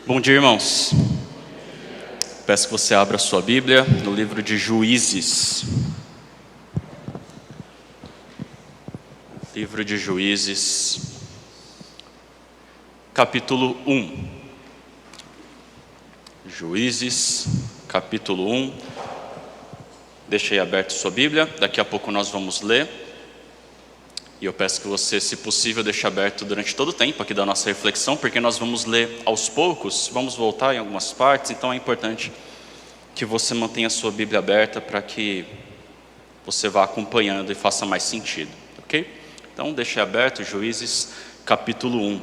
Bom dia, irmãos. Peço que você abra a sua Bíblia no livro de Juízes. Livro de Juízes, capítulo 1. Juízes, capítulo 1. Deixe aí aberto sua Bíblia, daqui a pouco nós vamos ler. E eu peço que você, se possível, deixe aberto durante todo o tempo aqui da nossa reflexão, porque nós vamos ler aos poucos, vamos voltar em algumas partes, então é importante que você mantenha a sua Bíblia aberta para que você vá acompanhando e faça mais sentido, ok? Então deixe aberto Juízes capítulo 1.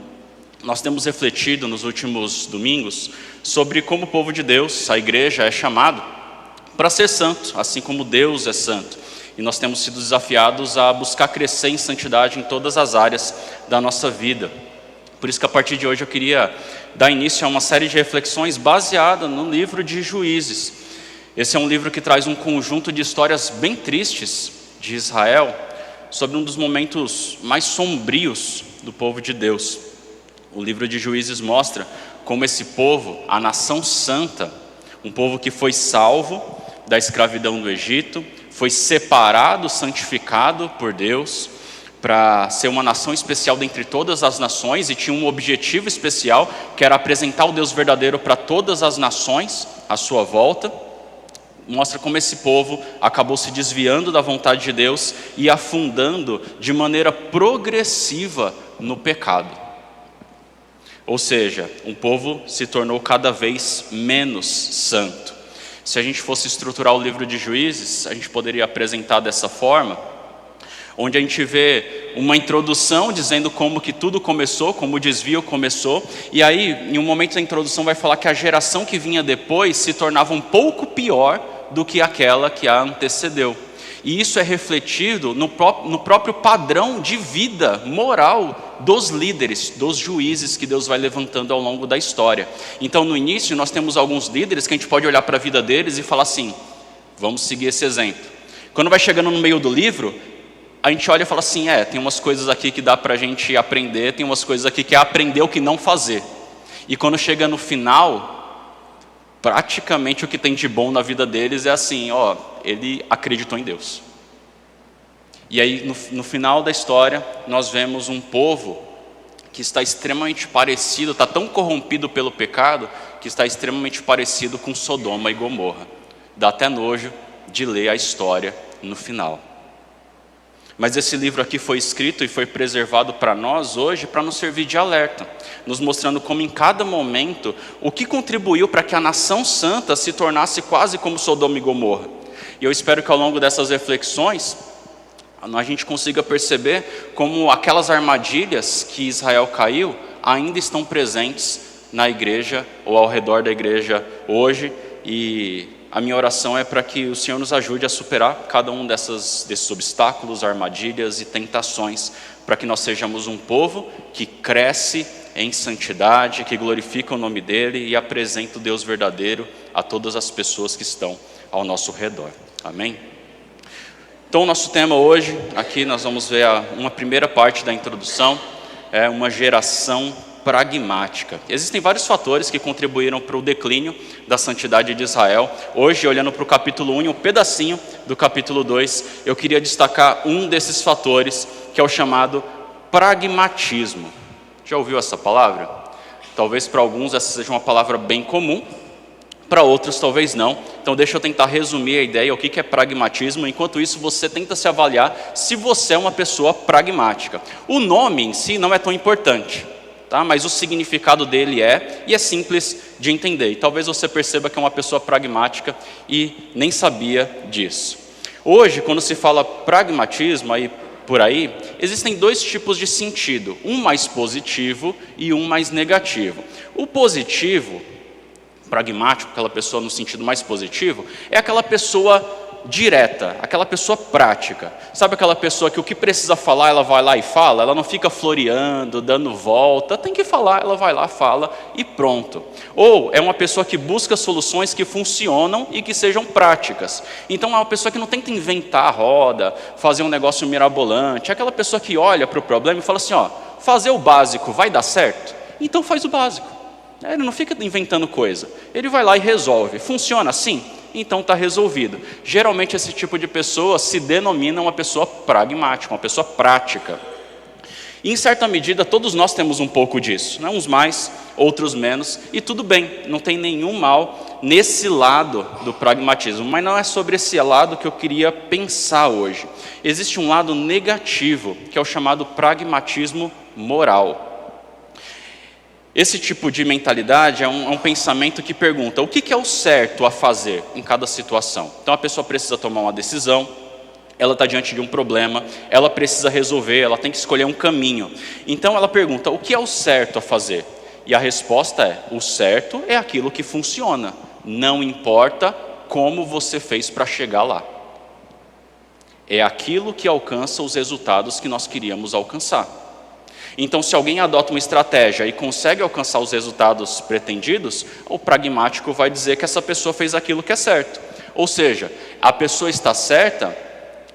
Nós temos refletido nos últimos domingos sobre como o povo de Deus, a igreja, é chamado para ser santo, assim como Deus é santo. E nós temos sido desafiados a buscar crescer em santidade em todas as áreas da nossa vida. Por isso que a partir de hoje eu queria dar início a uma série de reflexões baseada no livro de Juízes. Esse é um livro que traz um conjunto de histórias bem tristes de Israel, sobre um dos momentos mais sombrios do povo de Deus. O livro de Juízes mostra como esse povo, a nação santa, um povo que foi salvo da escravidão do Egito, foi separado, santificado por Deus, para ser uma nação especial dentre todas as nações, e tinha um objetivo especial, que era apresentar o Deus verdadeiro para todas as nações à sua volta. Mostra como esse povo acabou se desviando da vontade de Deus e afundando de maneira progressiva no pecado. Ou seja, um povo se tornou cada vez menos santo. Se a gente fosse estruturar o livro de Juízes, a gente poderia apresentar dessa forma, onde a gente vê uma introdução dizendo como que tudo começou, como o desvio começou, e aí, em um momento da introdução, vai falar que a geração que vinha depois se tornava um pouco pior do que aquela que a antecedeu. E isso é refletido no próprio padrão de vida moral dos líderes, dos juízes que Deus vai levantando ao longo da história. Então, no início, nós temos alguns líderes que a gente pode olhar para a vida deles e falar assim: vamos seguir esse exemplo. Quando vai chegando no meio do livro, a gente olha e fala assim: tem umas coisas aqui que dá para a gente aprender, tem umas coisas aqui que é aprender o que não fazer. E quando chega no final, praticamente o que tem de bom na vida deles é assim: ele acreditou em Deus. E aí no final da história nós vemos um povo que está extremamente parecido, está tão corrompido pelo pecado, que está extremamente parecido com Sodoma e Gomorra. Dá até nojo de ler a história no final. Mas esse livro aqui foi escrito e foi preservado para nós hoje, para nos servir de alerta, nos mostrando como em cada momento, o que contribuiu para que a nação santa se tornasse quase como Sodoma e Gomorra. E eu espero que ao longo dessas reflexões, a gente consiga perceber como aquelas armadilhas que Israel caiu, ainda estão presentes na igreja, ou ao redor da igreja hoje, e a minha oração é para que o Senhor nos ajude a superar cada um desses obstáculos, armadilhas e tentações, para que nós sejamos um povo que cresce em santidade, que glorifica o nome dEle e apresenta o Deus verdadeiro a todas as pessoas que estão ao nosso redor. Amém? Então o nosso tema hoje, aqui nós vamos ver uma primeira parte da introdução, é uma geração pragmática. Existem vários fatores que contribuíram para o declínio da santidade de Israel. Hoje, olhando para o capítulo 1 e um pedacinho do capítulo 2, eu queria destacar um desses fatores, que é o chamado pragmatismo. Já ouviu essa palavra? Talvez para alguns essa seja uma palavra bem comum, para outros talvez não. Então deixa eu tentar resumir a ideia, o que é pragmatismo. Enquanto isso, você tenta se avaliar se você é uma pessoa pragmática. O nome em si não é tão importante, tá? Mas o significado dele e é simples de entender. E talvez você perceba que é uma pessoa pragmática e nem sabia disso. Hoje, quando se fala pragmatismo, aí por aí, existem dois tipos de sentido, um mais positivo e um mais negativo. O positivo, pragmático, aquela pessoa no sentido mais positivo, é aquela pessoa direta, aquela pessoa prática. Sabe aquela pessoa que o que precisa falar, ela vai lá e fala, ela não fica floreando, dando volta, tem que falar, ela vai lá, fala e pronto. Ou é uma pessoa que busca soluções que funcionam e que sejam práticas. Então é uma pessoa que não tenta inventar a roda, fazer um negócio mirabolante, é aquela pessoa que olha para o problema e fala assim: fazer o básico vai dar certo? Então faz o básico. Ele não fica inventando coisa. Ele vai lá e resolve. Funciona assim? Então está resolvido. Geralmente esse tipo de pessoa se denomina uma pessoa pragmática, uma pessoa prática. E em certa medida todos nós temos um pouco disso, né? Uns mais, outros menos, e tudo bem, não tem nenhum mal nesse lado do pragmatismo, mas não é sobre esse lado que eu queria pensar hoje. Existe um lado negativo, que é o chamado pragmatismo moral. Esse tipo de mentalidade é um pensamento que pergunta o que é o certo a fazer em cada situação. Então a pessoa precisa tomar uma decisão, ela está diante de um problema, ela precisa resolver, ela tem que escolher um caminho. Então ela pergunta o que é o certo a fazer? E a resposta é: o certo é aquilo que funciona, não importa como você fez para chegar lá. É aquilo que alcança os resultados que nós queríamos alcançar. Então, se alguém adota uma estratégia e consegue alcançar os resultados pretendidos, o pragmático vai dizer que essa pessoa fez aquilo que é certo. Ou seja, a pessoa está certa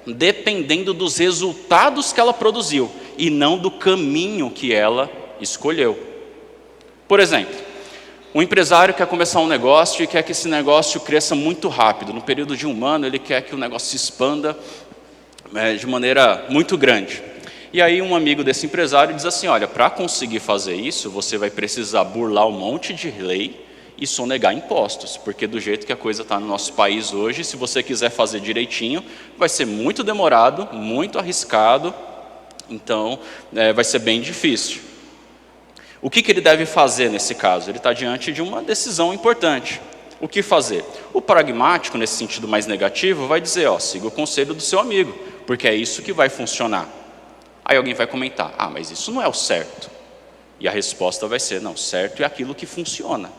dependendo dos resultados que ela produziu e não do caminho que ela escolheu. Por exemplo, um empresário quer começar um negócio e quer que esse negócio cresça muito rápido. No período de um ano, ele quer que o negócio se expanda de maneira muito grande. E aí um amigo desse empresário diz assim: olha, para conseguir fazer isso, você vai precisar burlar um monte de lei e sonegar impostos, porque do jeito que a coisa está no nosso país hoje, se você quiser fazer direitinho, vai ser muito demorado, muito arriscado, então vai ser bem difícil. O que ele deve fazer nesse caso? Ele está diante de uma decisão importante. O que fazer? O pragmático, nesse sentido mais negativo, vai dizer: ó, siga o conselho do seu amigo, porque é isso que vai funcionar. Aí alguém vai comentar: ah, mas isso não é o certo. E a resposta vai ser: não, certo é aquilo que funciona.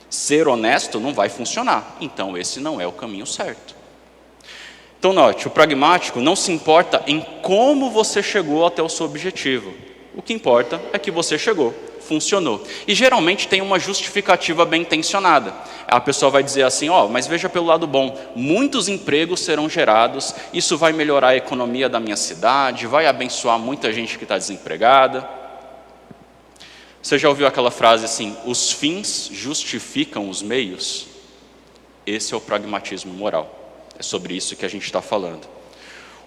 Ser honesto não vai funcionar, então esse não é o caminho certo. Então note, o pragmático não se importa em como você chegou até o seu objetivo. O que importa é que você chegou, funcionou. E geralmente tem uma justificativa bem intencionada. A pessoa vai dizer assim: ó, mas veja pelo lado bom, muitos empregos serão gerados, isso vai melhorar a economia da minha cidade, vai abençoar muita gente que está desempregada. Você já ouviu aquela frase assim: os fins justificam os meios? Esse é o pragmatismo moral. É sobre isso que a gente está falando.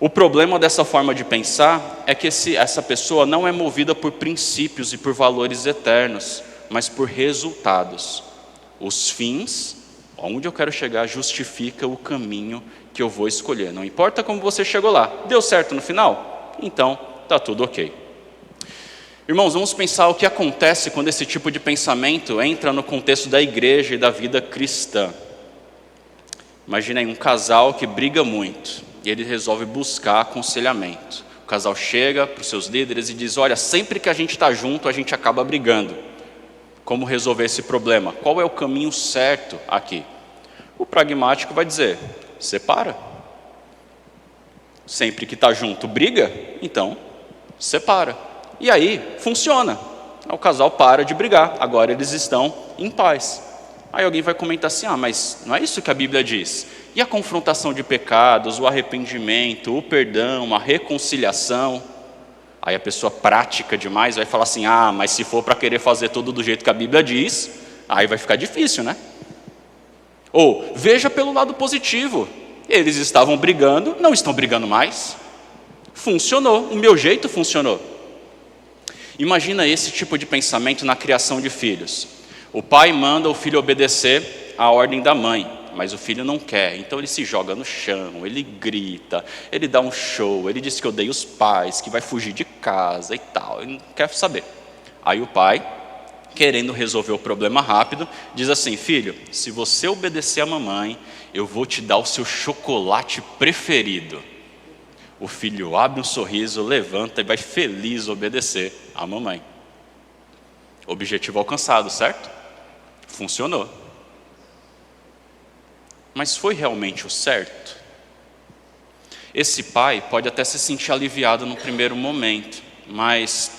O problema dessa forma de pensar é que essa pessoa não é movida por princípios e por valores eternos, mas por resultados. Os fins, onde eu quero chegar, justifica o caminho que eu vou escolher. Não importa como você chegou lá. Deu certo no final? Então, está tudo ok. Irmãos, vamos pensar o que acontece quando esse tipo de pensamento entra no contexto da igreja e da vida cristã. Imagina aí um casal que briga muito e ele resolve buscar aconselhamento. O casal chega para os seus líderes e diz: olha, sempre que a gente está junto, a gente acaba brigando. Como resolver esse problema? Qual é o caminho certo aqui? O pragmático vai dizer: separa. Sempre que está junto briga, então separa. E aí funciona. O casal para de brigar, agora eles estão em paz. Aí alguém vai comentar assim: ah, mas não é isso que a Bíblia diz? E a confrontação de pecados, o arrependimento, o perdão, a reconciliação? Aí a pessoa prática demais vai falar assim: ah, mas se for para querer fazer tudo do jeito que a Bíblia diz, aí vai ficar difícil, né? Ou, veja pelo lado positivo, eles estavam brigando, não estão brigando mais. Funcionou, o meu jeito funcionou. Imagina esse tipo de pensamento na criação de filhos. O pai manda o filho obedecer à ordem da mãe, mas o filho não quer, então ele se joga no chão, ele grita, ele dá um show, ele diz que odeia os pais, que vai fugir de casa e tal, ele não quer saber. Aí o pai, querendo resolver o problema rápido, diz assim: filho, se você obedecer à mamãe, eu vou te dar o seu chocolate preferido. O filho abre um sorriso, levanta e vai feliz obedecer à mamãe. Objetivo alcançado, certo? Funcionou. Mas foi realmente o certo? Esse pai pode até se sentir aliviado no primeiro momento, mas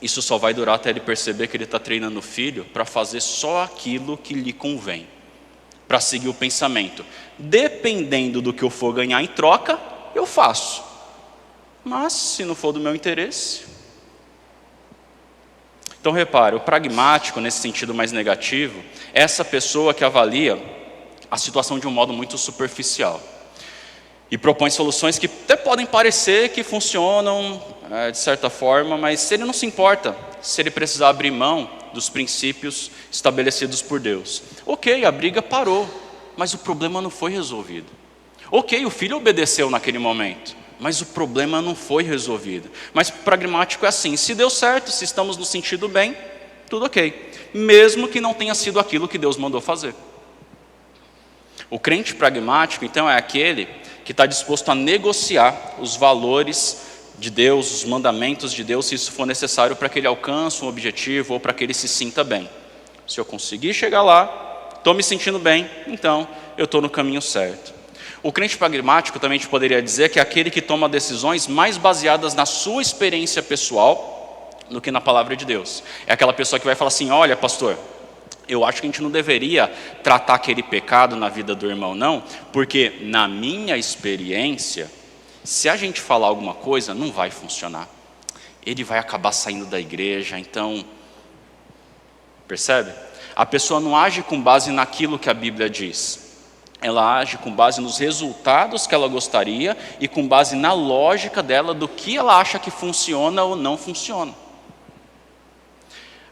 isso só vai durar até ele perceber que ele está treinando o filho para fazer só aquilo que lhe convém, para seguir o pensamento: dependendo do que eu for ganhar em troca, eu faço, mas se não for do meu interesse. Então repare, o pragmático, nesse sentido mais negativo, é essa pessoa que avalia a situação de um modo muito superficial e propõe soluções que até podem parecer que funcionam de certa forma, mas ele não se importa se ele precisar abrir mão dos princípios estabelecidos por Deus. Ok, a briga parou, mas o problema não foi resolvido. Ok, o filho obedeceu naquele momento, mas o problema não foi resolvido. Mas o pragmático é assim, se deu certo, se estamos no sentido bem, tudo ok, mesmo que não tenha sido aquilo que Deus mandou fazer. O crente pragmático, então, é aquele que está disposto a negociar os valores de Deus, os mandamentos de Deus, se isso for necessário para que ele alcance um objetivo ou para que ele se sinta bem. Se eu conseguir chegar lá, estou me sentindo bem, então eu estou no caminho certo. O crente pragmático também te poderia dizer que é aquele que toma decisões mais baseadas na sua experiência pessoal do que na palavra de Deus. É aquela pessoa que vai falar assim, olha pastor, eu acho que a gente não deveria tratar aquele pecado na vida do irmão não, porque na minha experiência, se a gente falar alguma coisa, não vai funcionar. Ele vai acabar saindo da igreja, então, percebe? A pessoa não age com base naquilo que a Bíblia diz. Ela age com base nos resultados que ela gostaria e com base na lógica dela do que ela acha que funciona ou não funciona.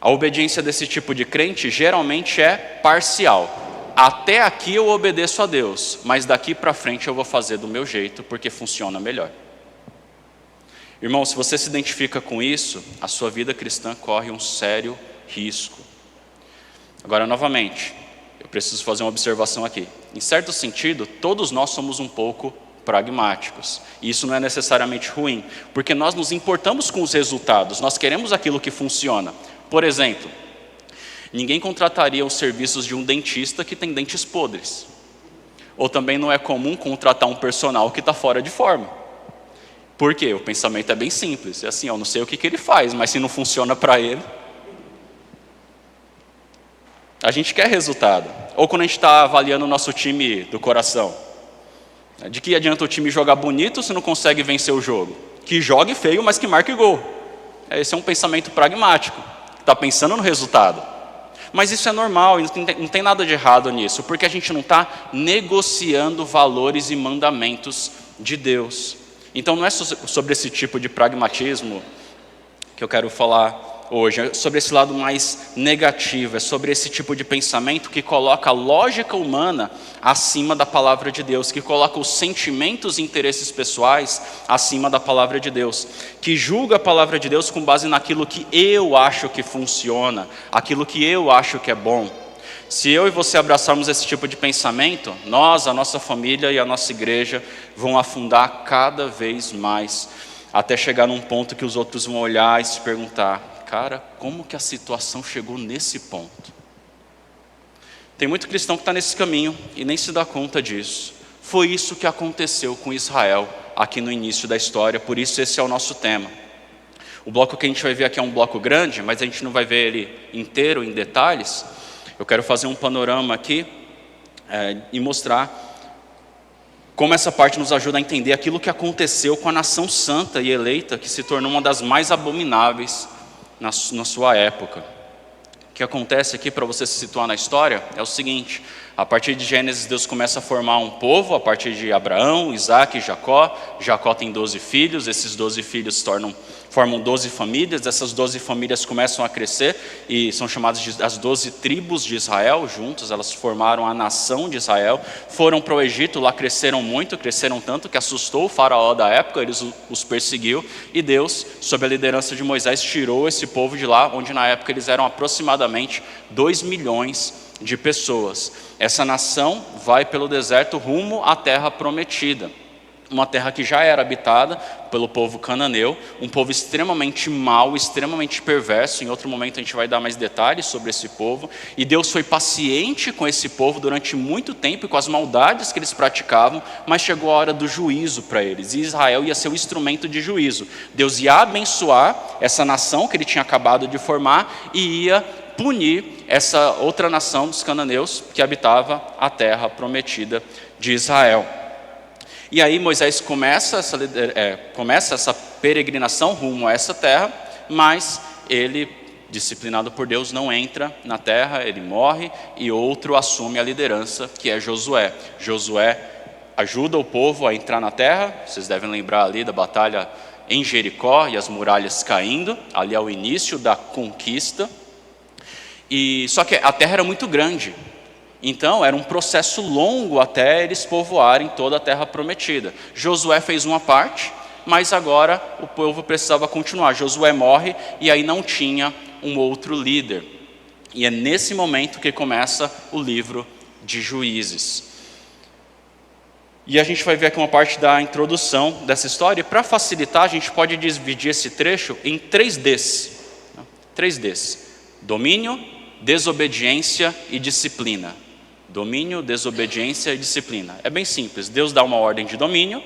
A obediência desse tipo de crente geralmente é parcial. Até aqui eu obedeço a Deus, mas daqui para frente eu vou fazer do meu jeito, porque funciona melhor. Irmão, se você se identifica com isso, a sua vida cristã corre um sério risco. Agora, novamente, eu preciso fazer uma observação aqui. Em certo sentido, todos nós somos um pouco pragmáticos. E isso não é necessariamente ruim, porque nós nos importamos com os resultados, nós queremos aquilo que funciona. Por exemplo, ninguém contrataria os serviços de um dentista que tem dentes podres. Ou também não é comum contratar um personal que está fora de forma. Por quê? O pensamento é bem simples. É assim, eu não sei o que ele faz, mas se não funciona para ele... A gente quer resultado. Ou quando a gente está avaliando o nosso time do coração. De que adianta o time jogar bonito se não consegue vencer o jogo? Que jogue feio, mas que marque gol. Esse é um pensamento pragmático. Está pensando no resultado. Mas isso é normal, não tem nada de errado nisso, porque a gente não está negociando valores e mandamentos de Deus. Então não é sobre esse tipo de pragmatismo que eu quero falar hoje, é sobre esse lado mais negativo, é sobre esse tipo de pensamento que coloca a lógica humana acima da palavra de Deus, que coloca os sentimentos e interesses pessoais acima da palavra de Deus, que julga a palavra de Deus com base naquilo que eu acho que funciona, aquilo que eu acho que é bom. Se eu e você abraçarmos esse tipo de pensamento, nós, a nossa família e a nossa igreja vão afundar cada vez mais, até chegar num ponto que os outros vão olhar e se perguntar, cara, como que a situação chegou nesse ponto? Tem muito cristão que está nesse caminho e nem se dá conta disso. Foi isso que aconteceu com Israel aqui no início da história, por isso esse é o nosso tema. O bloco que a gente vai ver aqui é um bloco grande, mas a gente não vai ver ele inteiro, em detalhes. Eu quero fazer um panorama aqui e mostrar como essa parte nos ajuda a entender aquilo que aconteceu com a nação santa e eleita, que se tornou uma das mais abomináveis na sua época. O que acontece aqui, para você se situar na história, é o seguinte: a partir de Gênesis, Deus começa a formar um povo, a partir de Abraão, Isaac e Jacó. Jacó tem 12 filhos, esses 12 filhos formam 12 famílias, essas 12 famílias começam a crescer e são chamadas de as 12 tribos de Israel, juntas elas formaram a nação de Israel, foram para o Egito, lá cresceram muito, cresceram tanto que assustou o faraó da época, ele os perseguiu e Deus, sob a liderança de Moisés, tirou esse povo de lá, onde na época eles eram aproximadamente 2 milhões de pessoas. Essa nação vai pelo deserto rumo à terra prometida, uma terra que já era habitada pelo povo cananeu, um povo extremamente mau, extremamente perverso. Em outro momento a gente vai dar mais detalhes sobre esse povo. E Deus foi paciente com esse povo durante muito tempo e com as maldades que eles praticavam, mas chegou a hora do juízo para eles, e Israel ia ser o instrumento de juízo. Deus ia abençoar essa nação que ele tinha acabado de formar e ia punir essa outra nação dos cananeus que habitava a terra prometida de Israel. E aí Moisés começa essa peregrinação rumo a essa terra, mas ele disciplinado por Deus, não entra na terra, ele morre e outro assume a liderança, que é Josué. Josué ajuda o povo a entrar na terra, vocês devem lembrar ali da batalha em Jericó e as muralhas caindo, ali é o início da conquista. Só que a terra era muito grande, então era um processo longo até eles povoarem toda a terra prometida. Josué fez uma parte, mas agora o povo precisava continuar. Josué morre e aí não tinha um outro líder. E é nesse momento que começa o livro de Juízes. E a gente vai ver aqui uma parte da introdução dessa história. E para facilitar, a gente pode dividir esse trecho em 3 Ds. 3 Ds. Domínio, desobediência e disciplina. Domínio, desobediência e disciplina. É bem simples. Deus dá uma ordem de domínio,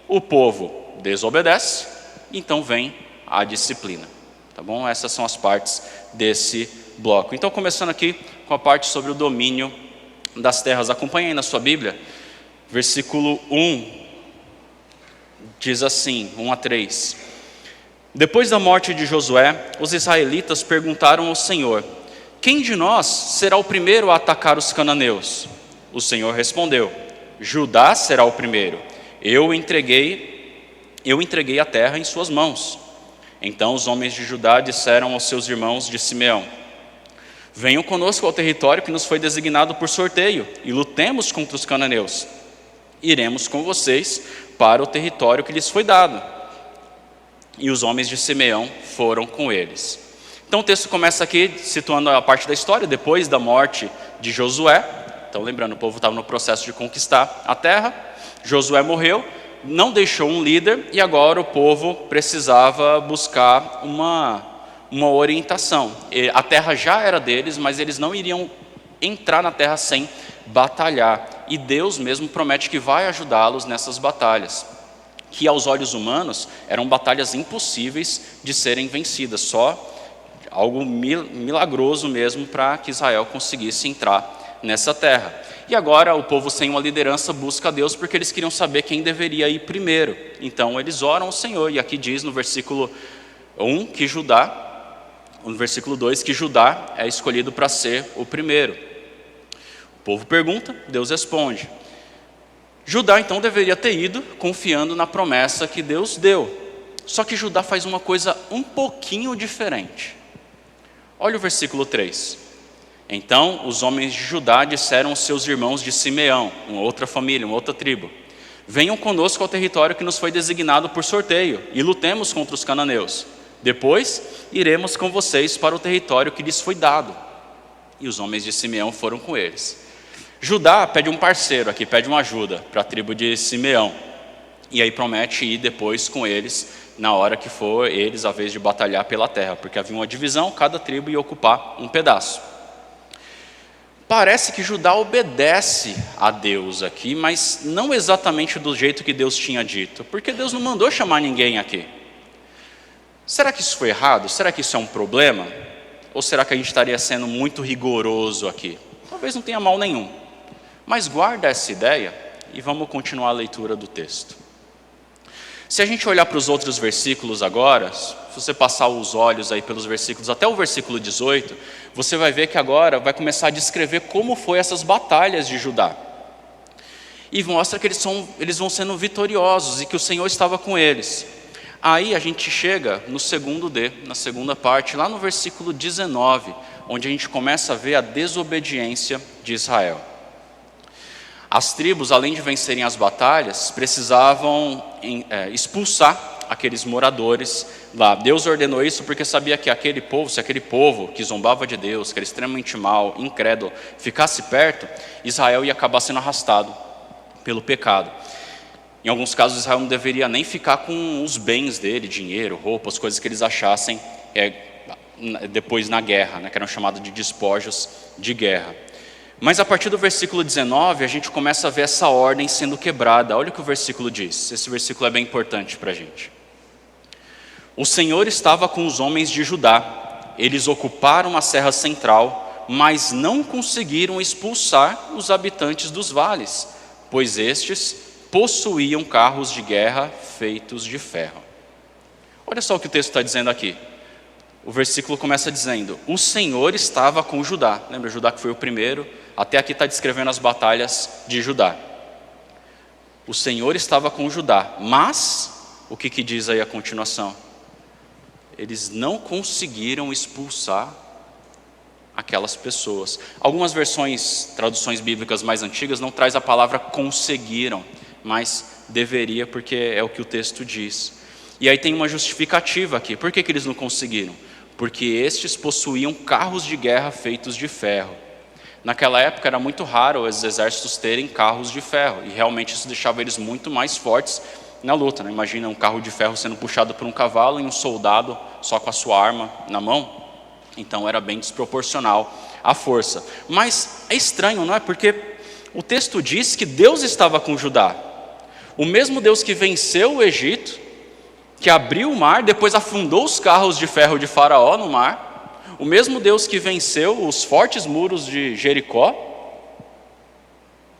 o povo desobedece, então vem a disciplina. Tá bom? Essas são as partes desse bloco. Então, começando aqui com a parte sobre o domínio das terras. Acompanhe aí na sua Bíblia. Versículo 1 diz assim, 1 a 3. Depois da morte de Josué, os israelitas perguntaram ao Senhor: quem de nós será o primeiro a atacar os cananeus? O Senhor respondeu: Judá será o primeiro. Eu entreguei a terra em suas mãos. Então os homens de Judá disseram aos seus irmãos de Simeão: venham conosco ao território que nos foi designado por sorteio e lutemos contra os cananeus. Iremos com vocês para o território que lhes foi dado. E os homens de Simeão foram com eles. Então o texto começa aqui situando a parte da história, depois da morte de Josué. Então lembrando, o povo estava no processo de conquistar a terra. Josué morreu, não deixou um líder e agora o povo precisava buscar uma orientação. A terra já era deles, mas eles não iriam entrar na terra sem batalhar. E Deus mesmo promete que vai ajudá-los nessas batalhas, que aos olhos humanos eram batalhas impossíveis de serem vencidas, só algo milagroso mesmo para que Israel conseguisse entrar nessa terra. E agora o povo sem uma liderança busca a Deus porque eles queriam saber quem deveria ir primeiro. Então eles oram ao Senhor, e aqui diz no versículo 1 que no versículo 2 que Judá é escolhido para ser o primeiro. O povo pergunta, Deus responde. Judá então deveria ter ido confiando na promessa que Deus deu. Só que Judá faz uma coisa um pouquinho diferente. Olha o versículo 3. Então os homens de Judá disseram aos seus irmãos de Simeão, uma outra família, uma outra tribo: venham conosco ao território que nos foi designado por sorteio e lutemos contra os cananeus. Depois iremos com vocês para o território que lhes foi dado. E os homens de Simeão foram com eles. Judá pede um parceiro aqui, pede uma ajuda para a tribo de Simeão. E aí promete ir depois com eles, na hora que for eles a vez de batalhar pela terra. Porque havia uma divisão, cada tribo ia ocupar um pedaço. Parece que Judá obedece a Deus aqui, mas não exatamente do jeito que Deus tinha dito. Porque Deus não mandou chamar ninguém aqui. Será que isso foi errado? Será que isso é um problema? Ou será que a gente estaria sendo muito rigoroso aqui? Talvez não tenha mal nenhum. Mas guarda essa ideia e vamos continuar a leitura do texto. Se a gente olhar para os outros versículos agora, se você passar os olhos aí pelos versículos até o versículo 18, você vai ver que agora vai começar a descrever como foi essas batalhas de Judá. E mostra que eles vão sendo vitoriosos e que o Senhor estava com eles. Aí a gente chega no segundo D, na segunda parte, lá no versículo 19, onde a gente começa a ver a desobediência de Israel. As tribos, além de vencerem as batalhas, precisavam expulsar aqueles moradores lá. Deus ordenou isso porque sabia que se aquele povo que zombava de Deus, que era extremamente mau, incrédulo, ficasse perto, Israel ia acabar sendo arrastado pelo pecado. Em alguns casos, Israel não deveria nem ficar com os bens dele, dinheiro, roupas, coisas que eles achassem depois na guerra, que eram chamados de despojos de guerra. Mas a partir do versículo 19, a gente começa a ver essa ordem sendo quebrada. Olha o que o versículo diz. Esse versículo é bem importante para a gente. O Senhor estava com os homens de Judá. Eles ocuparam a serra central, mas não conseguiram expulsar os habitantes dos vales, pois estes possuíam carros de guerra feitos de ferro. Olha só o que o texto está dizendo aqui. o versículo começa dizendo: o Senhor estava com Judá. Lembra, Judá que foi o primeiro? Até aqui está descrevendo as batalhas de Judá. O Senhor estava com Judá, mas, o que diz aí a continuação? Eles não conseguiram expulsar aquelas pessoas. Algumas versões, traduções bíblicas mais antigas, não traz a palavra conseguiram, mas deveria, porque é o que o texto diz. E aí tem uma justificativa aqui. Por que eles não conseguiram? Porque estes possuíam carros de guerra feitos de ferro. Naquela época era muito raro os exércitos terem carros de ferro, e realmente isso deixava eles muito mais fortes na luta, né? Imagina um carro de ferro sendo puxado por um cavalo e um soldado só com a sua arma na mão. Então era bem desproporcional a força. Mas é estranho, não é? Porque o texto diz que Deus estava com Judá. O mesmo Deus que venceu o Egito, que abriu o mar, depois afundou os carros de ferro de Faraó no mar. O mesmo Deus que venceu os fortes muros de Jericó,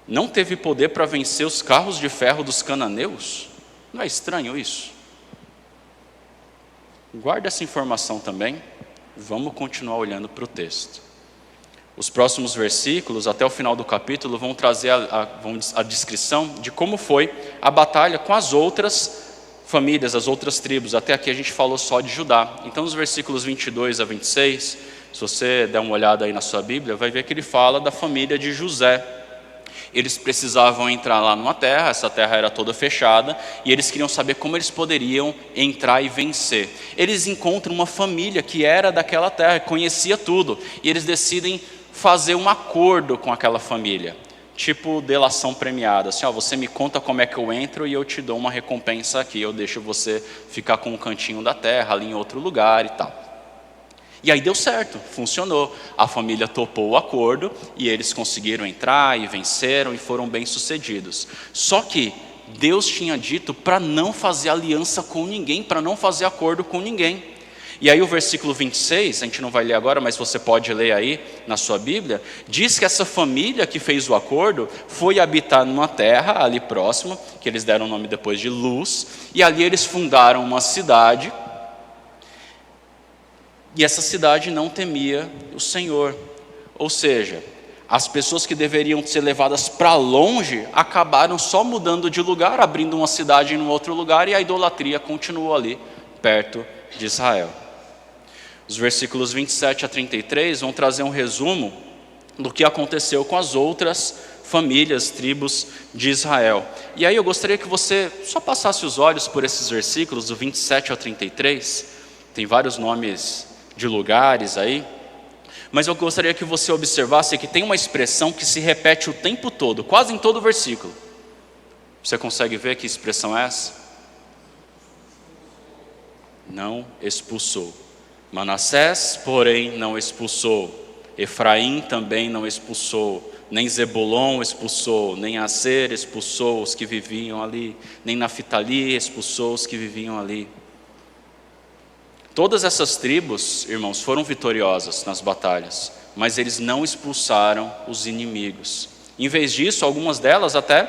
não teve poder para vencer os carros de ferro dos cananeus? Não é estranho isso? Guarda essa informação também. Vamos continuar olhando para o texto. Os próximos versículos, até o final do capítulo, vão trazer a descrição de como foi a batalha com as outras famílias, as outras tribos. Até aqui a gente falou só de Judá. Então, nos versículos 22 a 26, se você der uma olhada aí na sua Bíblia, vai ver que ele fala da família de José. Eles precisavam entrar lá numa terra, essa terra era toda fechada, e eles queriam saber como eles poderiam entrar e vencer. Eles encontram uma família que era daquela terra, conhecia tudo, e eles decidem fazer um acordo com aquela família, tipo delação premiada, assim, você me conta como é que eu entro e eu te dou uma recompensa aqui, eu deixo você ficar com um cantinho da terra ali em outro lugar e tal. E aí deu certo, funcionou. A família topou o acordo e eles conseguiram entrar e venceram e foram bem-sucedidos. Só que Deus tinha dito para não fazer aliança com ninguém, para não fazer acordo com ninguém. E aí o versículo 26, a gente não vai ler agora, mas você pode ler aí na sua Bíblia, diz que essa família que fez o acordo foi habitar numa terra ali próxima, que eles deram o nome depois de Luz, e ali eles fundaram uma cidade. E essa cidade não temia o Senhor. Ou seja, as pessoas que deveriam ser levadas para longe acabaram só mudando de lugar, abrindo uma cidade em um outro lugar, e a idolatria continuou ali, perto de Israel. Os versículos 27 a 33 vão trazer um resumo do que aconteceu com as outras famílias, tribos de Israel. E aí eu gostaria que você só passasse os olhos por esses versículos, do 27 ao 33. Tem vários nomes de lugares aí, mas eu gostaria que você observasse que tem uma expressão que se repete o tempo todo, quase em todo o versículo. Você consegue ver que expressão é essa? Não expulsou. Manassés, porém, não expulsou. Efraim também não expulsou. Nem Zebulon expulsou, nem Aser expulsou os que viviam ali, nem Naftali expulsou os que viviam ali. Todas essas tribos, irmãos, foram vitoriosas nas batalhas, mas eles não expulsaram os inimigos. Em vez disso, algumas delas até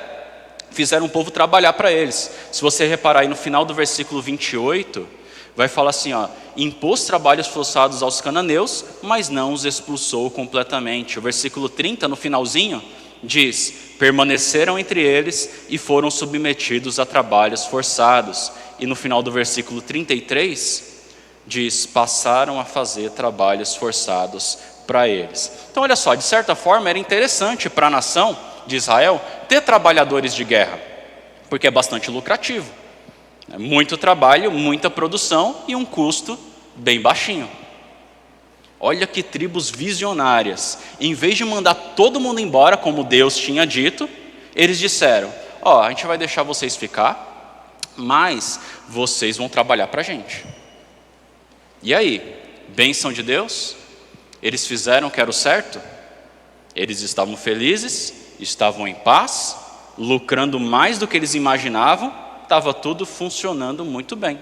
fizeram o povo trabalhar para eles. Se você reparar aí no final do versículo 28, vai falar assim, impôs trabalhos forçados aos cananeus, mas não os expulsou completamente. O versículo 30, no finalzinho, diz, permaneceram entre eles e foram submetidos a trabalhos forçados. E no final do versículo 33, diz, passaram a fazer trabalhos forçados para eles. Então olha só, de certa forma era interessante para a nação de Israel ter trabalhadores de guerra, porque é bastante lucrativo. Muito trabalho, muita produção e um custo bem baixinho. Olha que tribos visionárias. Em vez de mandar todo mundo embora, como Deus tinha dito, eles disseram, a gente vai deixar vocês ficar, mas vocês vão trabalhar para a gente. E aí, bênção de Deus? Eles fizeram o que era o certo? Eles estavam felizes, estavam em paz, lucrando mais do que eles imaginavam, estava tudo funcionando muito bem.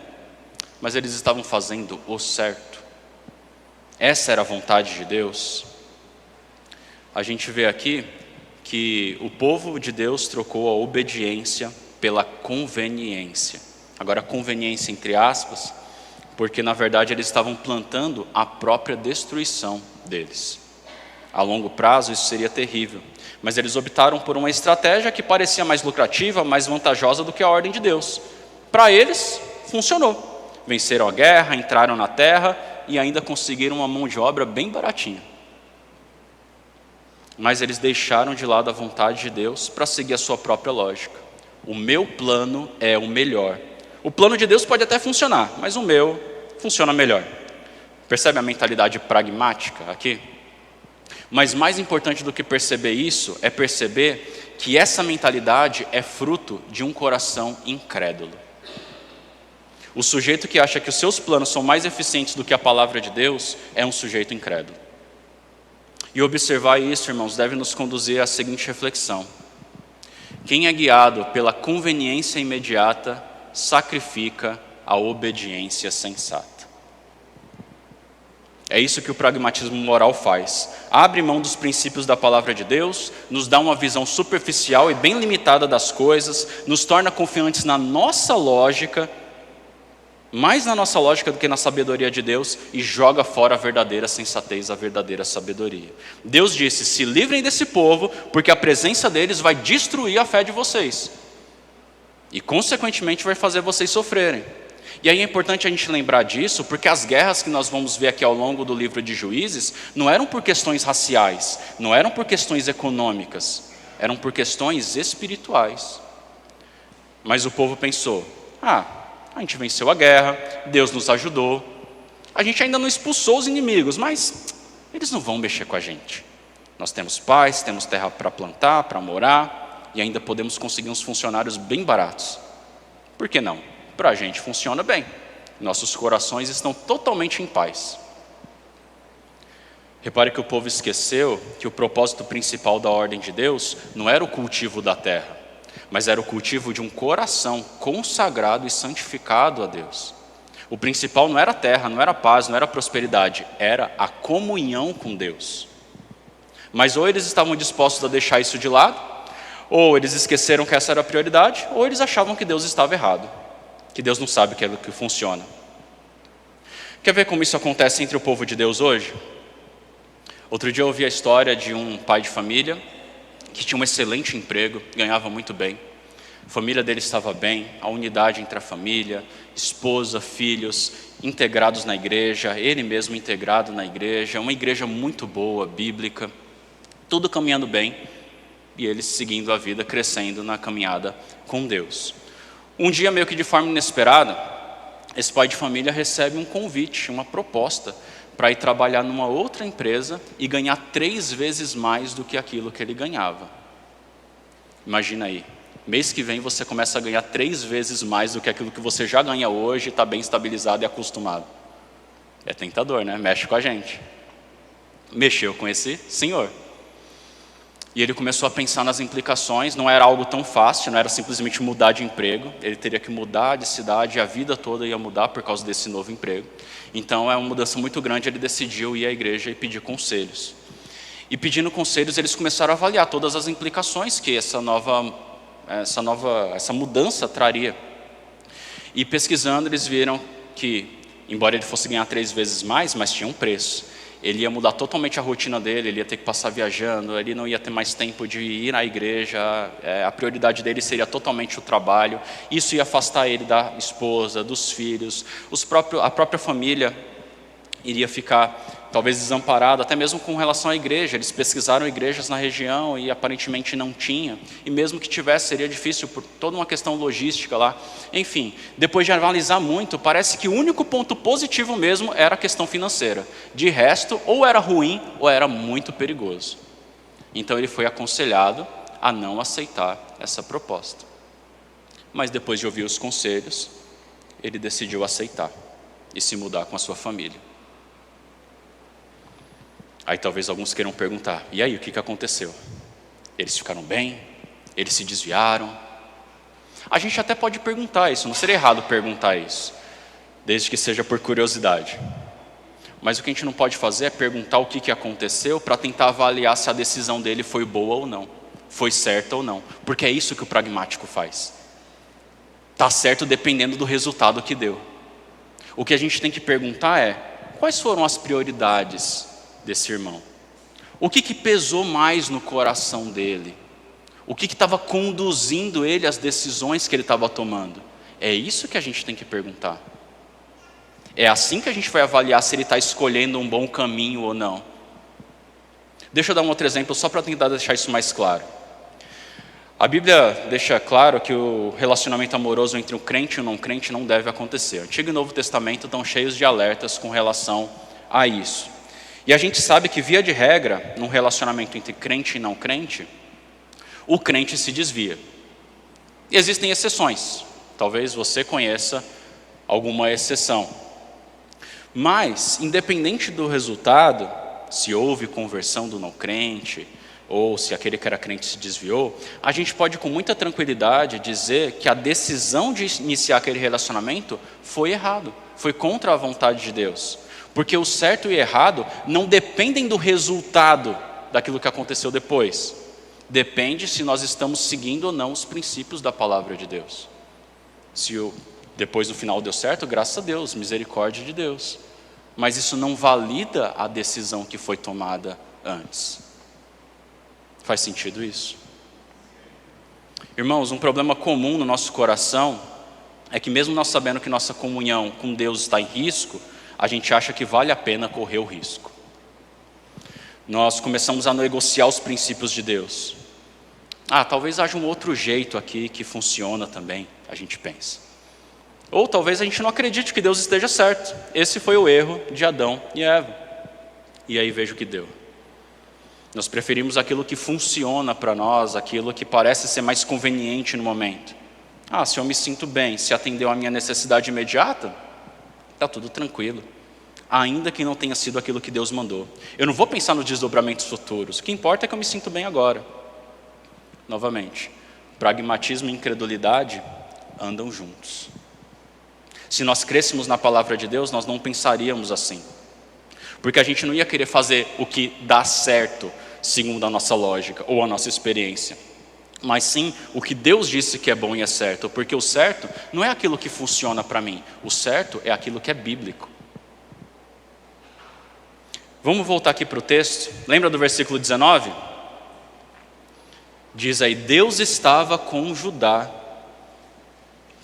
Mas eles estavam fazendo o certo. Essa era a vontade de Deus. A gente vê aqui que o povo de Deus trocou a obediência pela conveniência. Agora, conveniência entre aspas, porque na verdade eles estavam plantando a própria destruição deles. A longo prazo isso seria terrível, mas eles optaram por uma estratégia que parecia mais lucrativa, mais vantajosa do que a ordem de Deus. Para eles, funcionou. Venceram a guerra, entraram na terra e ainda conseguiram uma mão de obra bem baratinha. Mas eles deixaram de lado a vontade de Deus para seguir a sua própria lógica. O meu plano é o melhor. O plano de Deus pode até funcionar, mas o meu funciona melhor. Percebe a mentalidade pragmática aqui? Mas mais importante do que perceber isso, é perceber que essa mentalidade é fruto de um coração incrédulo. O sujeito que acha que os seus planos são mais eficientes do que a palavra de Deus, é um sujeito incrédulo. E observar isso, irmãos, deve nos conduzir à seguinte reflexão: quem é guiado pela conveniência imediata, sacrifica a obediência sensata. É isso que o pragmatismo moral faz. Abre mão dos princípios da palavra de Deus, nos dá uma visão superficial e bem limitada das coisas, nos torna confiantes na nossa lógica, mais na nossa lógica do que na sabedoria de Deus, e joga fora a verdadeira sensatez, a verdadeira sabedoria. Deus disse: se livrem desse povo, porque a presença deles vai destruir a fé de vocês. E consequentemente vai fazer vocês sofrerem. E aí é importante a gente lembrar disso, porque as guerras que nós vamos ver aqui ao longo do livro de Juízes, não eram por questões raciais, não eram por questões econômicas, eram por questões espirituais. Mas o povo pensou: a gente venceu a guerra, Deus nos ajudou, a gente ainda não expulsou os inimigos, mas eles não vão mexer com a gente. Nós temos paz, temos terra para plantar, para morar, e ainda podemos conseguir uns funcionários bem baratos. Por que não? Para a gente funciona bem. Nossos corações estão totalmente em paz. Repare que o povo esqueceu que o propósito principal da ordem de Deus não era o cultivo da terra, mas era o cultivo de um coração consagrado e santificado a Deus. O principal não era a terra, não era a paz, não era a prosperidade, era a comunhão com Deus. Mas ou eles estavam dispostos a deixar isso de lado, ou eles esqueceram que essa era a prioridade, ou eles achavam que Deus estava errado, que Deus não sabe o que funciona. Quer ver como isso acontece entre o povo de Deus hoje? Outro dia eu ouvi a história de um pai de família que tinha um excelente emprego, ganhava muito bem. A família dele estava bem, a unidade entre a família, esposa, filhos, integrados na igreja, ele mesmo integrado na igreja, uma igreja muito boa, bíblica, tudo caminhando bem, e eles seguindo a vida, crescendo na caminhada com Deus. Um dia, meio que de forma inesperada, esse pai de família recebe um convite, uma proposta, para ir trabalhar numa outra empresa e ganhar 3 vezes mais do que aquilo que ele ganhava. Imagina aí, mês que vem você começa a ganhar 3 vezes mais do que aquilo que você já ganha hoje, está bem estabilizado e acostumado. É tentador, né? Mexe com a gente. Mexeu com esse senhor. E ele começou a pensar nas implicações. Não era algo tão fácil, não era simplesmente mudar de emprego. Ele teria que mudar de cidade, a vida toda ia mudar por causa desse novo emprego. Então é uma mudança muito grande, ele decidiu ir à igreja e pedir conselhos. E pedindo conselhos, eles começaram a avaliar todas as implicações que essa mudança traria. E pesquisando, eles viram que, embora ele fosse ganhar 3 vezes mais, mas tinha um preço. Ele ia mudar totalmente a rotina dele, ele ia ter que passar viajando, ele não ia ter mais tempo de ir à igreja, a prioridade dele seria totalmente o trabalho. Isso ia afastar ele da esposa, dos filhos, a própria família iria ficar talvez desamparada, até mesmo com relação à igreja. Eles pesquisaram igrejas na região e aparentemente não tinha, e mesmo que tivesse seria difícil por toda uma questão logística lá. Enfim, depois de analisar muito, parece que o único ponto positivo mesmo era a questão financeira. De resto, ou era ruim ou era muito perigoso. Então ele foi aconselhado a não aceitar essa proposta. Mas depois de ouvir os conselhos, ele decidiu aceitar e se mudar com a sua família. Aí talvez alguns queiram perguntar: e aí, o que aconteceu? Eles ficaram bem? Eles se desviaram? A gente até pode perguntar isso, não seria errado perguntar isso, desde que seja por curiosidade. Mas o que a gente não pode fazer é perguntar o que aconteceu para tentar avaliar se a decisão dele foi boa ou não, foi certa ou não, porque é isso que o pragmático faz. Está certo dependendo do resultado que deu. O que a gente tem que perguntar é: quais foram as prioridades desse irmão? O que pesou mais no coração dele? O que estava conduzindo ele às decisões que ele estava tomando? É isso que a gente tem que perguntar. É assim que a gente vai avaliar se ele está escolhendo um bom caminho ou não. Deixa eu dar um outro exemplo só para tentar deixar isso mais claro. A Bíblia deixa claro que o relacionamento amoroso entre o crente e o não crente não deve acontecer. O Antigo e Novo Testamento estão cheios de alertas com relação a isso. E a gente sabe que, via de regra, num relacionamento entre crente e não crente, o crente se desvia. E existem exceções. Talvez você conheça alguma exceção. Mas, independente do resultado, se houve conversão do não crente, ou se aquele que era crente se desviou, a gente pode com muita tranquilidade dizer que a decisão de iniciar aquele relacionamento foi errado, foi contra a vontade de Deus. Porque o certo e o errado não dependem do resultado daquilo que aconteceu depois. Depende se nós estamos seguindo ou não os princípios da palavra de Deus. Se depois no final deu certo, graças a Deus, misericórdia de Deus. Mas isso não valida a decisão que foi tomada antes. Faz sentido isso? Irmãos, um problema comum no nosso coração é que, mesmo nós sabendo que nossa comunhão com Deus está em risco, a gente acha que vale a pena correr o risco. Nós começamos a negociar os princípios de Deus. Talvez haja um outro jeito aqui que funciona também, a gente pensa. Ou talvez a gente não acredite que Deus esteja certo. Esse foi o erro de Adão e Eva. E aí veja o que deu. Nós preferimos aquilo que funciona para nós, aquilo que parece ser mais conveniente no momento. Se eu me sinto bem, se atendeu a minha necessidade imediata, está tudo tranquilo. Ainda que não tenha sido aquilo que Deus mandou. Eu não vou pensar nos desdobramentos futuros. O que importa é que eu me sinto bem agora. Novamente, pragmatismo e incredulidade andam juntos. Se nós crêssemos na palavra de Deus, nós não pensaríamos assim. Porque a gente não ia querer fazer o que dá certo, segundo a nossa lógica ou a nossa experiência. Mas sim, o que Deus disse que é bom e é certo. Porque o certo não é aquilo que funciona para mim. O certo é aquilo que é bíblico. Vamos voltar aqui para o texto. Lembra do versículo 19? Diz aí: Deus estava com Judá.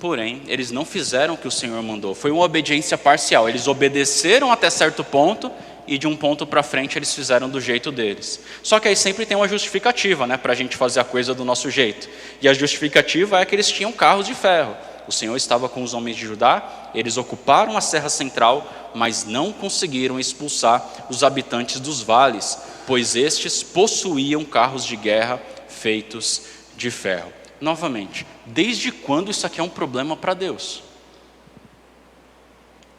Porém, eles não fizeram o que o Senhor mandou. Foi uma obediência parcial. Eles obedeceram até certo ponto e de um ponto para frente eles fizeram do jeito deles. Só que aí sempre tem uma justificativa, para a gente fazer a coisa do nosso jeito. E a justificativa é que eles tinham carros de ferro. O Senhor estava com os homens de Judá, eles ocuparam a serra central, mas não conseguiram expulsar os habitantes dos vales, pois estes possuíam carros de guerra feitos de ferro. Novamente, desde quando isso aqui é um problema para Deus?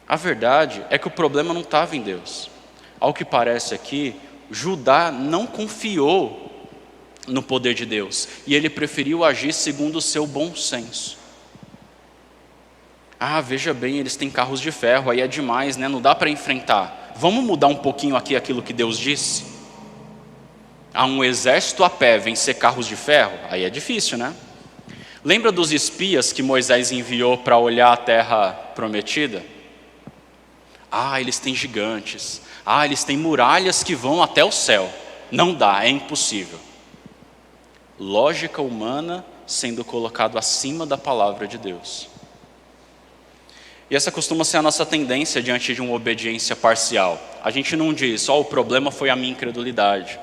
A verdade é que o problema não estava em Deus. Ao que parece aqui, Judá não confiou no poder de Deus e ele preferiu agir segundo o seu bom senso. Veja bem, eles têm carros de ferro, aí é demais, não dá para enfrentar. Vamos mudar um pouquinho aqui aquilo que Deus disse? Um exército a pé vencer carros de ferro? Aí é difícil, Lembra dos espias que Moisés enviou para olhar a terra prometida? Eles têm gigantes. Eles têm muralhas que vão até o céu. Não dá, é impossível. Lógica humana sendo colocado acima da palavra de Deus. E essa costuma ser a nossa tendência diante de uma obediência parcial. A gente não diz: o problema foi a minha incredulidade.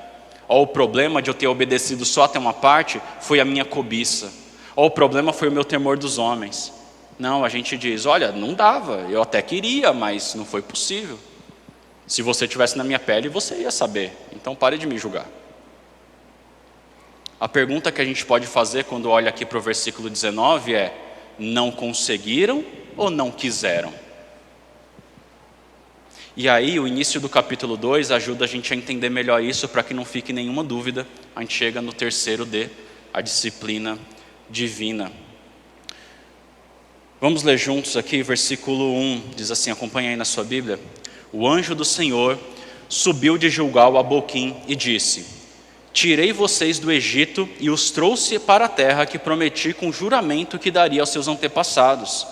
O problema de eu ter obedecido só até uma parte foi a minha cobiça. O problema foi o meu temor dos homens. Não, a gente diz: não dava, eu até queria, mas não foi possível. Se você estivesse na minha pele, você ia saber. Então pare de me julgar. A pergunta que a gente pode fazer quando olha aqui para o versículo 19 é: não conseguiram ou não quiseram? E aí o início do capítulo 2 ajuda a gente a entender melhor isso, para que não fique nenhuma dúvida. A gente chega no terceiro D, a disciplina divina. Vamos ler juntos aqui, versículo 1, diz assim, acompanha aí na sua Bíblia. O anjo do Senhor subiu de Gilgal a Boquim e disse: tirei vocês do Egito e os trouxe para a terra que prometi com juramento que daria aos seus antepassados.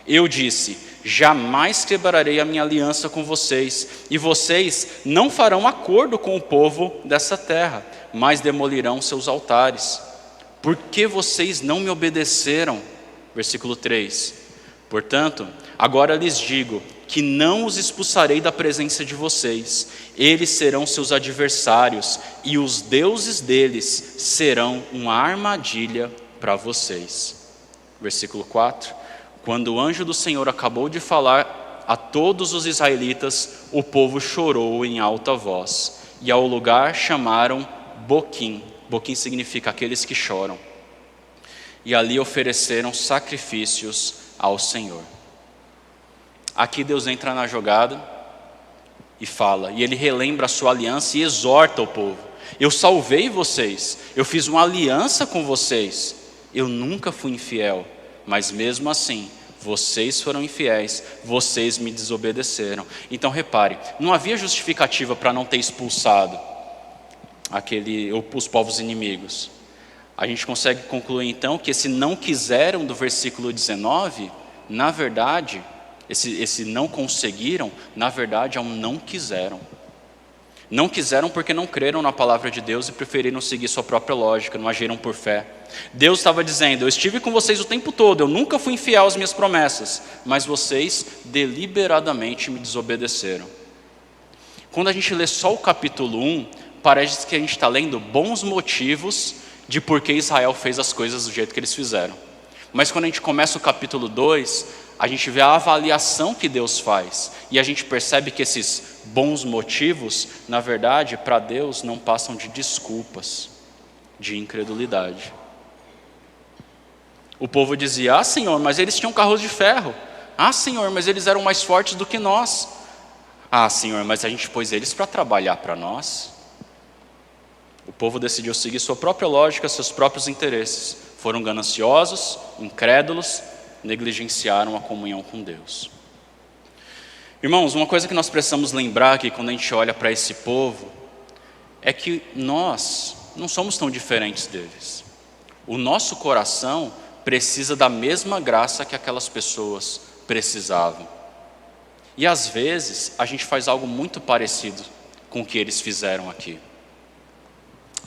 Eu disse: jamais quebrarei a minha aliança com vocês, e vocês não farão acordo com o povo dessa terra, mas demolirão seus altares. Por que vocês não me obedeceram? Versículo 3. Portanto, agora lhes digo que não os expulsarei da presença de vocês. Eles serão seus adversários, e os deuses deles serão uma armadilha para vocês. Versículo 4. Quando o anjo do Senhor acabou de falar a todos os israelitas, o povo chorou em alta voz, e ao lugar chamaram Boquim. Boquim significa aqueles que choram. E ali ofereceram sacrifícios ao Senhor. Aqui Deus entra na jogada e fala, e Ele relembra a sua aliança e exorta o povo. Eu salvei vocês, eu fiz uma aliança com vocês, eu nunca fui infiel, mas mesmo assim, vocês foram infiéis, vocês me desobedeceram. Então repare, não havia justificativa para não ter expulsado os povos inimigos. A gente consegue concluir então que esse não quiseram do versículo 19, na verdade, esse não conseguiram, na verdade é um não quiseram. Não quiseram porque não creram na palavra de Deus e preferiram seguir sua própria lógica, não agiram por fé. Deus estava dizendo: eu estive com vocês o tempo todo, eu nunca fui infiel às minhas promessas, mas vocês deliberadamente me desobedeceram. Quando a gente lê só o capítulo 1, parece que a gente está lendo bons motivos de por que Israel fez as coisas do jeito que eles fizeram. Mas quando a gente começa o capítulo 2, a gente vê a avaliação que Deus faz, e a gente percebe que esses bons motivos, na verdade, para Deus não passam de desculpas, de incredulidade. O povo dizia: ah, Senhor, mas eles tinham carros de ferro. Ah, Senhor, mas eles eram mais fortes do que nós. Ah, Senhor, mas a gente pôs eles para trabalhar para nós. O povo decidiu seguir sua própria lógica, seus próprios interesses. Foram gananciosos, incrédulos, negligenciaram a comunhão com Deus. Irmãos, uma coisa que nós precisamos lembrar aqui quando a gente olha para esse povo é que nós não somos tão diferentes deles. O nosso coração precisa da mesma graça que aquelas pessoas precisavam. E às vezes a gente faz algo muito parecido com o que eles fizeram aqui.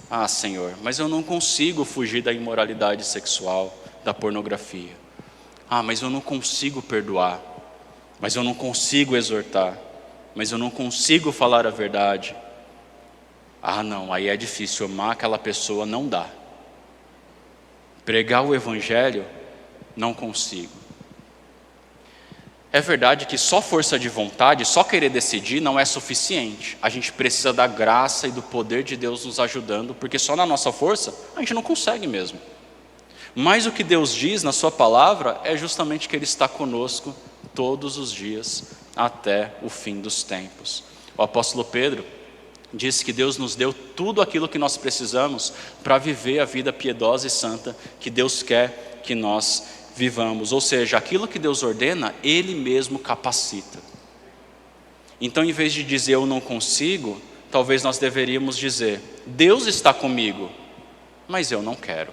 Ah, Senhor, mas eu não consigo fugir da imoralidade sexual, da pornografia. Ah, mas eu não consigo perdoar. Mas eu não consigo exortar. Mas eu não consigo falar a verdade. Ah, não, aí é difícil, amar aquela pessoa não dá. Pregar o evangelho, não consigo. É verdade que só força de vontade, só querer decidir não é suficiente. A gente precisa da graça e do poder de Deus nos ajudando, porque só na nossa força a gente não consegue mesmo. Mas o que Deus diz na sua palavra é justamente que Ele está conosco todos os dias até o fim dos tempos. O apóstolo Pedro disse que Deus nos deu tudo aquilo que nós precisamos para viver a vida piedosa e santa que Deus quer que nós vivamos. Ou seja, aquilo que Deus ordena, Ele mesmo capacita. Então, em vez de dizer eu não consigo, talvez nós deveríamos dizer: Deus está comigo, mas eu não quero.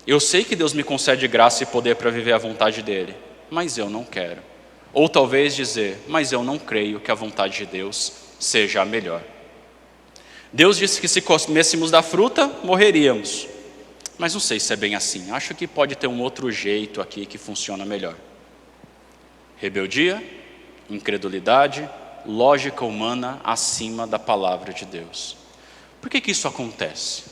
Eu sei que Deus me concede graça e poder para viver a vontade dEle, mas eu não quero. Ou talvez dizer: mas eu não creio que a vontade de Deus seja a melhor. Deus disse que se comêssemos da fruta, morreríamos. Mas não sei se é bem assim. Acho que pode ter um outro jeito aqui que funciona melhor. Rebeldia, incredulidade, lógica humana acima da palavra de Deus. Por que isso acontece?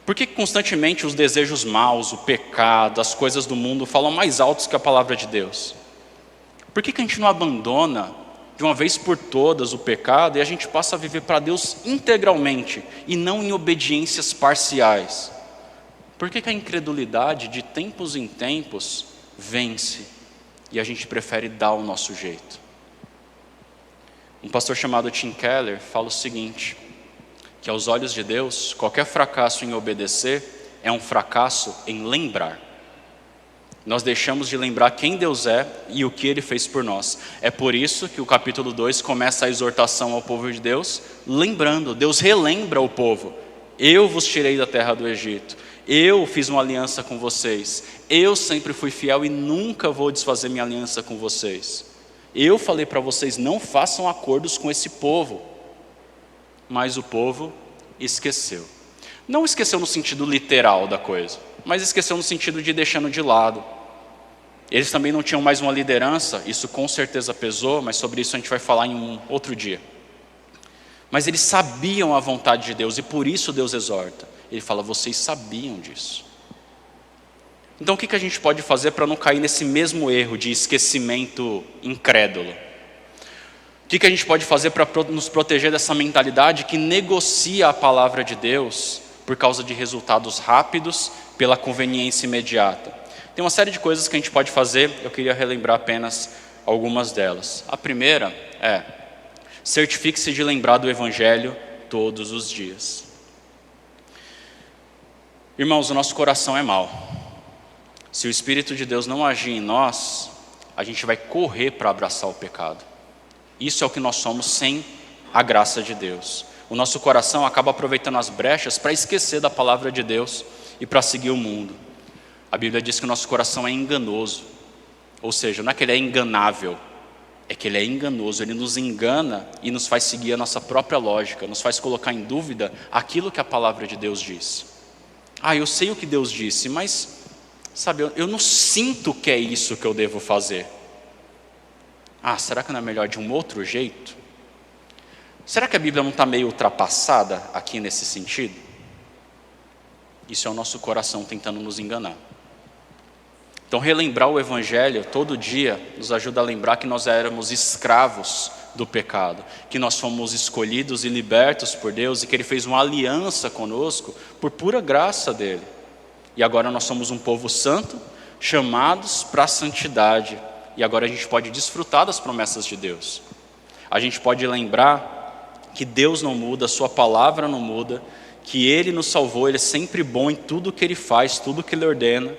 Por que constantemente os desejos maus, o pecado, as coisas do mundo falam mais altos que a palavra de Deus? Por que a gente não abandona de uma vez por todas o pecado e a gente passa a viver para Deus integralmente e não em obediências parciais? Por que a incredulidade de tempos em tempos vence e a gente prefere dar o nosso jeito? Um pastor chamado Tim Keller fala o seguinte, que aos olhos de Deus, qualquer fracasso em obedecer é um fracasso em lembrar. Nós deixamos de lembrar quem Deus é e o que Ele fez por nós. É por isso que o capítulo 2 começa a exortação ao povo de Deus, lembrando, Deus relembra o povo: eu vos tirei da terra do Egito, Eu fiz uma aliança com vocês. Eu sempre fui fiel e nunca vou desfazer minha aliança com vocês. Eu falei para vocês, não façam acordos com esse povo. Mas o povo esqueceu. Não esqueceu no sentido literal da coisa, mas esqueceu no sentido de deixando de lado. Eles também não tinham mais uma liderança, isso com certeza pesou, mas sobre isso a gente vai falar em um outro dia. Mas eles sabiam a vontade de Deus e por isso Deus exorta. Ele fala, vocês sabiam disso. Então o que a gente pode fazer para não cair nesse mesmo erro de esquecimento incrédulo? O que a gente pode fazer para nos proteger dessa mentalidade que negocia a palavra de Deus por causa de resultados rápidos, pela conveniência imediata? Tem uma série de coisas que a gente pode fazer, eu queria relembrar apenas algumas delas. A primeira é, certifique-se de lembrar do Evangelho todos os dias. Irmãos, o nosso coração é mau. Se o Espírito de Deus não agir em nós, a gente vai correr para abraçar o pecado. Isso é o que nós somos sem a graça de Deus. O nosso coração acaba aproveitando as brechas para esquecer da palavra de Deus e para seguir o mundo. A Bíblia diz que o nosso coração é enganoso. Ou seja, não é que ele é enganável, é que ele é enganoso. Ele nos engana e nos faz seguir a nossa própria lógica, nos faz colocar em dúvida aquilo que a palavra de Deus diz. Eu sei o que Deus disse, mas sabe, eu não sinto que é isso que eu devo fazer. Será que não é melhor de um outro jeito? Será que a Bíblia não está meio ultrapassada aqui nesse sentido? Isso é o nosso coração tentando nos enganar. Então relembrar o Evangelho todo dia nos ajuda a lembrar que nós éramos escravos do pecado, que nós fomos escolhidos e libertos por Deus e que Ele fez uma aliança conosco por pura graça dEle. E agora nós somos um povo santo, chamados para a santidade. E agora a gente pode desfrutar das promessas de Deus. A gente pode lembrar que Deus não muda, a sua palavra não muda, que Ele nos salvou, Ele é sempre bom em tudo que Ele faz, tudo que Ele ordena.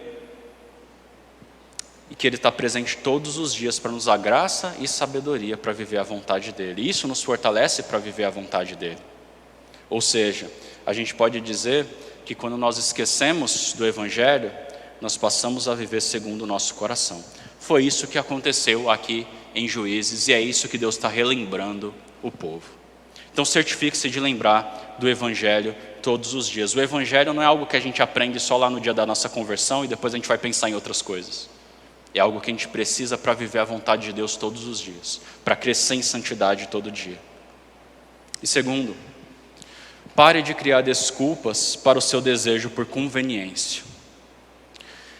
E que Ele está presente todos os dias para nos dar graça e sabedoria para viver a vontade dEle. Isso nos fortalece para viver a vontade dEle. Ou seja, a gente pode dizer que quando nós esquecemos do Evangelho, nós passamos a viver segundo o nosso coração. Foi isso que aconteceu aqui em Juízes e é isso que Deus está relembrando o povo. Então certifique-se de lembrar do Evangelho todos os dias. O Evangelho não é algo que a gente aprende só lá no dia da nossa conversão e depois a gente vai pensar em outras coisas. É algo que a gente precisa para viver a vontade de Deus todos os dias, para crescer em santidade todo dia. E segundo, pare de criar desculpas para o seu desejo por conveniência.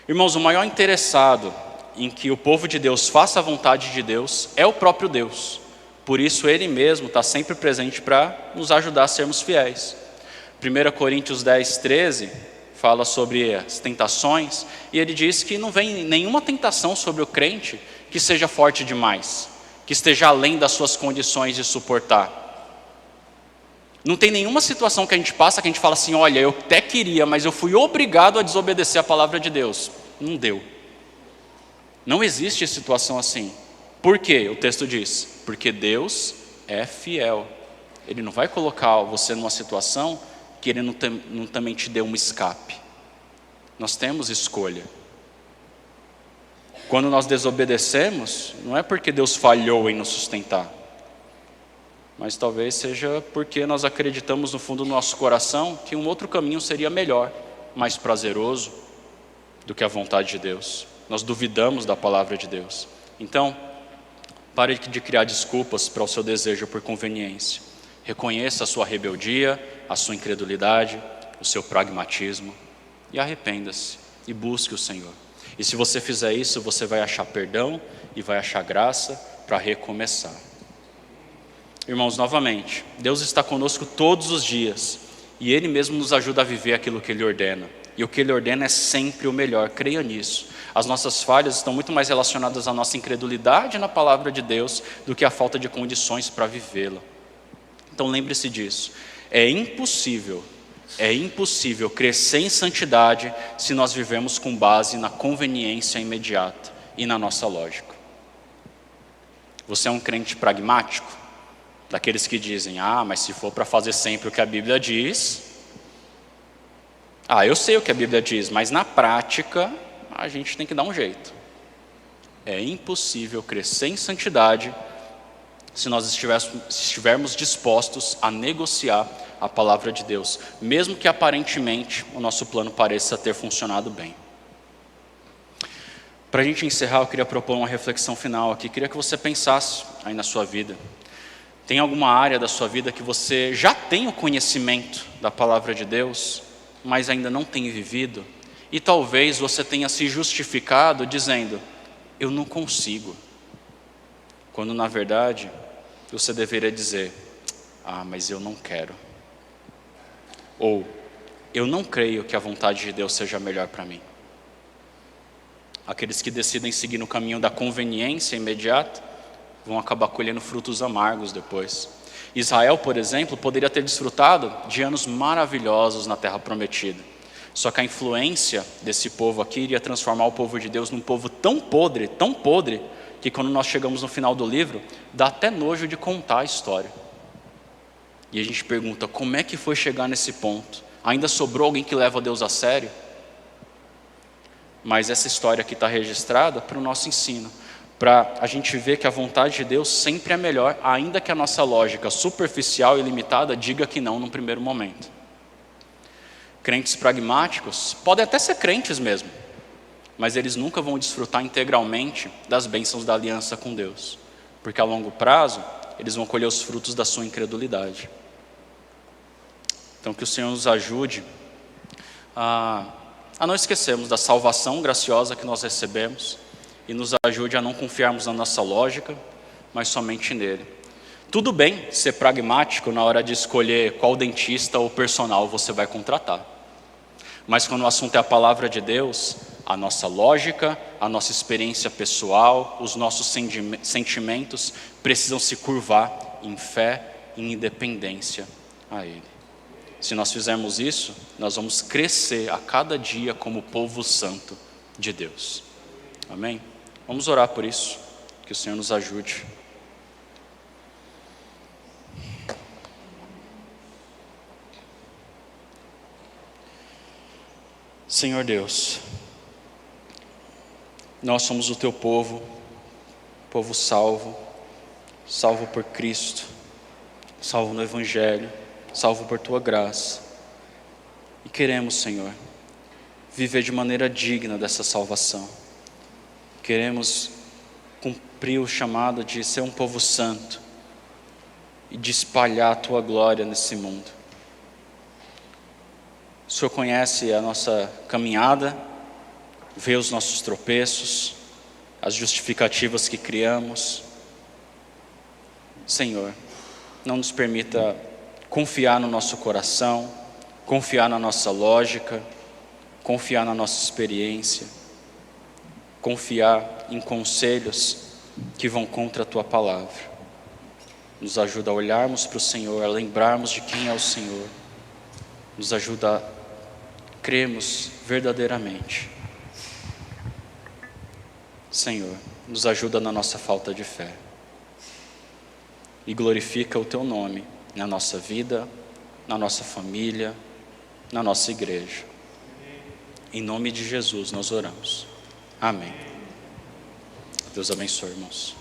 Irmãos, o maior interessado em que o povo de Deus faça a vontade de Deus é o próprio Deus. Por isso Ele mesmo está sempre presente para nos ajudar a sermos fiéis. 1 Coríntios 10, 13 fala sobre as tentações e ele diz que não vem nenhuma tentação sobre o crente que seja forte demais, que esteja além das suas condições de suportar. Não tem nenhuma situação que a gente passa que a gente fala assim, olha, eu até queria, mas eu fui obrigado a desobedecer a palavra de Deus. Não deu. Não existe situação assim. Por quê? O texto diz, porque Deus é fiel. Ele não vai colocar você numa situação que Ele não também te dê um escape. Nós temos escolha. Quando nós desobedecemos, não é porque Deus falhou em nos sustentar, mas talvez seja porque nós acreditamos no fundo do nosso coração que um outro caminho seria melhor, mais prazeroso do que a vontade de Deus. Nós duvidamos da palavra de Deus. Então, pare de criar desculpas para o seu desejo por conveniência. Reconheça a sua rebeldia, a sua incredulidade, o seu pragmatismo e arrependa-se e busque o Senhor. E se você fizer isso, você vai achar perdão e vai achar graça para recomeçar. Irmãos, novamente, Deus está conosco todos os dias e Ele mesmo nos ajuda a viver aquilo que Ele ordena. E o que Ele ordena é sempre o melhor, creia nisso. As nossas falhas estão muito mais relacionadas à nossa incredulidade na palavra de Deus do que à falta de condições para vivê-la. Então lembre-se disso, é impossível crescer em santidade se nós vivemos com base na conveniência imediata e na nossa lógica. Você é um crente pragmático? Daqueles que dizem, mas se for para fazer sempre o que a Bíblia diz, Eu sei o que a Bíblia diz, mas na prática a gente tem que dar um jeito. É impossível crescer em santidade se nós estivermos dispostos a negociar a palavra de Deus, mesmo que aparentemente o nosso plano pareça ter funcionado bem. Para a gente encerrar, eu queria propor uma reflexão final aqui. Queria que você pensasse aí na sua vida. Tem alguma área da sua vida que você já tem o conhecimento da palavra de Deus, mas ainda não tem vivido? E talvez você tenha se justificado dizendo: eu não consigo. Quando na verdade você deveria dizer: mas eu não quero. Ou, eu não creio que a vontade de Deus seja melhor para mim. Aqueles que decidem seguir no caminho da conveniência imediata vão acabar colhendo frutos amargos depois. Israel, por exemplo, poderia ter desfrutado de anos maravilhosos na terra prometida. Só que a influência desse povo aqui iria transformar o povo de Deus num povo tão podre, que quando nós chegamos no final do livro, dá até nojo de contar a história. E a gente pergunta: como é que foi chegar nesse ponto? Ainda sobrou alguém que leva Deus a sério? Mas essa história aqui está registrada para o nosso ensino, para a gente ver que a vontade de Deus sempre é melhor, ainda que a nossa lógica superficial e limitada diga que não num primeiro momento. Crentes pragmáticos podem até ser crentes mesmo, mas eles nunca vão desfrutar integralmente das bênçãos da aliança com Deus, porque a longo prazo eles vão colher os frutos da sua incredulidade. Então que o Senhor nos ajude a não esquecermos da salvação graciosa que nós recebemos e nos ajude a não confiarmos na nossa lógica, mas somente nele. Tudo bem ser pragmático na hora de escolher qual dentista ou personal você vai contratar, mas quando o assunto é a palavra de Deus, a nossa lógica, a nossa experiência pessoal, os nossos sentimentos precisam se curvar em fé e em independência a Ele. Se nós fizermos isso, nós vamos crescer a cada dia como povo santo de Deus. Amém? Vamos orar por isso, que o Senhor nos ajude. Senhor Deus, nós somos o Teu povo, povo salvo por Cristo, salvo no Evangelho, salvo por Tua graça. E queremos, Senhor, viver de maneira digna dessa salvação. Queremos cumprir o chamado de ser um povo santo e de espalhar a Tua glória nesse mundo. O Senhor conhece a nossa caminhada, vê os nossos tropeços, as justificativas que criamos. Senhor, não nos permita confiar no nosso coração, confiar na nossa lógica, confiar na nossa experiência, confiar em conselhos que vão contra a Tua palavra. Nos ajuda a olharmos para o Senhor, a lembrarmos de quem é o Senhor. Nos ajuda a crermos verdadeiramente. Senhor, nos ajuda na nossa falta de fé. E glorifica o Teu nome na nossa vida, na nossa família, na nossa igreja. Em nome de Jesus nós oramos. Amém. Deus abençoe, irmãos.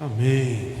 Amém.